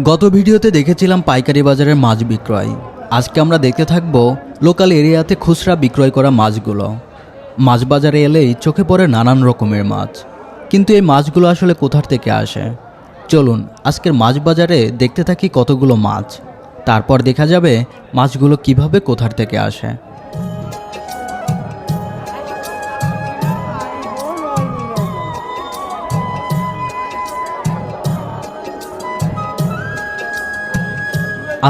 গত ভিডিওতে দেখেছিলাম পাইকারি বাজারের মাছ বিক্রয়। আজকে আমরা দেখতে থাকব লোকাল এরিয়াতে খুচরা বিক্রয় করা মাছগুলো। মাছ বাজারে এলেই চোখে পড়ে নানান রকমের মাছ, কিন্তু এই মাছগুলো আসলে কোথার থেকে আসে? চলুন আজকের মাছ বাজারে দেখতে থাকি কতগুলো মাছ, তারপর দেখা যাবে মাছগুলো কিভাবে কোথার থেকে আসে।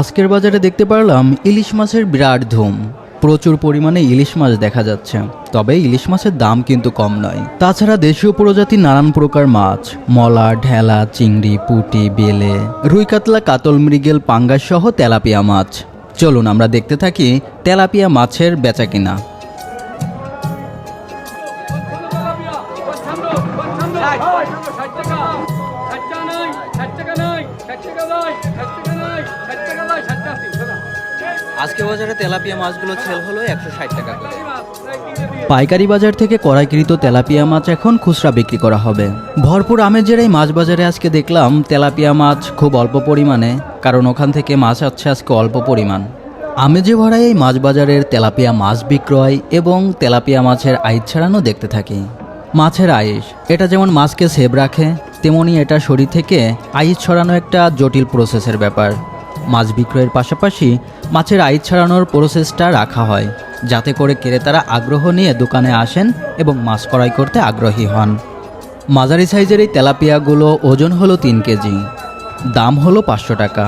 আজকের বাজারে দেখতে পারলাম ইলিশ মাছের বিরাট ধুম। প্রচুর পরিমাণে ইলিশ মাছ দেখা যাচ্ছে, তবে ইলিশ মাছের দাম কিন্তু কম নয়। তাছাড়া দেশীয় প্রজাতির নানান প্রকার মাছ, মলা, ঢেলা, চিংড়ি, পুঁটি, বেলে, রুই, কাতলা, কাতল, মৃগেল, পাঙ্গাস সহ তেলাপিয়া মাছ। চলুন আমরা দেখতে থাকি তেলাপিয়া মাছের বেচাকিনা। আজকে বাজারে তেলাপিয়া মাছগুলো সেল হলো 160 টাকা করে। পাইকারি বাজার থেকে কড়াইকৃত তেলাপিয়া মাছ এখন খুচরা বিক্রি করা হবে। ভরপুর আমেজের এই মাছ বাজারে আজকে দেখলাম তেলাপিয়া মাছ খুব অল্প পরিমাণে, কারণ ওখান থেকে মাছ আসছে আজকে অল্প পরিমাণ। আমেজে ভরা এই মাছ বাজারের তেলাপিয়া মাছ বিক্রয় এবং তেলাপিয়া মাছের আইস ছাড়ানো দেখতে থাকি। মাছের আইস, এটা যেমন মাছকে সেভ রাখে, তেমনি এটা শরীর থেকে আইস ছড়ানো একটা জটিল প্রসেসের ব্যাপার। মাছ বিক্রয়ের পাশাপাশি মাছের আইস ছাড়ানোর প্রসেসটা রাখা হয়, যাতে করে ক্রেতারা আগ্রহ নিয়ে দোকানে আসেন এবং মাছ ক্রয় করতে আগ্রহী হন। মাঝারি সাইজের এই তেলাপিয়াগুলো ওজন হলো 3 কেজি, দাম হলো 500 টাকা।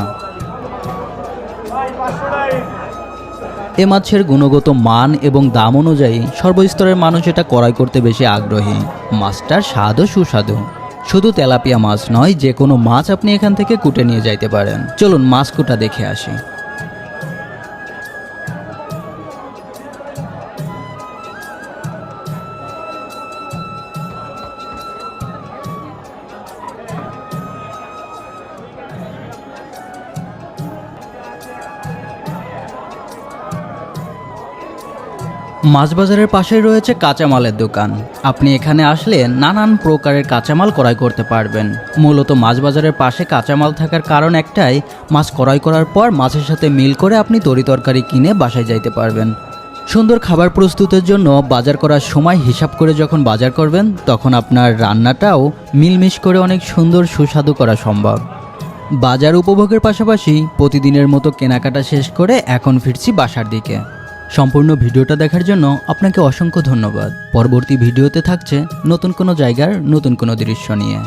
এ মাছের গুণগত মান এবং দাম অনুযায়ী সর্বস্তরের মানুষ এটা ক্রয় করতে বেশি আগ্রহী। মাছটার স্বাদও সুস্বাদু। শুধু তেলাপিয়া মাছ নয়, যে কোনো মাছ আপনি এখান থেকে কুটে নিয়ে যাইতে পারেন। চলুন মাছ কুটা দেখে আসি। মাছ বাজারের পাশেই রয়েছে কাঁচামালের দোকান। আপনি এখানে আসলে নানান প্রকারের কাঁচামাল ক্রয় করতে পারবেন। মূলত মাছ বাজারের পাশে কাঁচামাল থাকার কারণ একটাই, মাছ ক্রয় করার পর মাছের সাথে মিল করে আপনি তরিতরকারি কিনে বাসায় যাইতে পারবেন। সুন্দর খাবার প্রস্তুতের জন্য বাজার করার সময় হিসাব করে যখন বাজার করবেন, তখন আপনার রান্নাটাও মিলমিশ করে অনেক সুন্দর সুস্বাদু করা সম্ভব। বাজার উপভোগের পাশাপাশি প্রতিদিনের মতো কেনাকাটা শেষ করে এখন ফিরছি বাসার দিকে। সম্পূর্ণ ভিডিওটা দেখার জন্য আপনাকে অসংখ্য ধন্যবাদ। পরবর্তী ভিডিওতে থাকছে নতুন কোনো জায়গার নতুন কোনো দৃশ্য নিয়ে।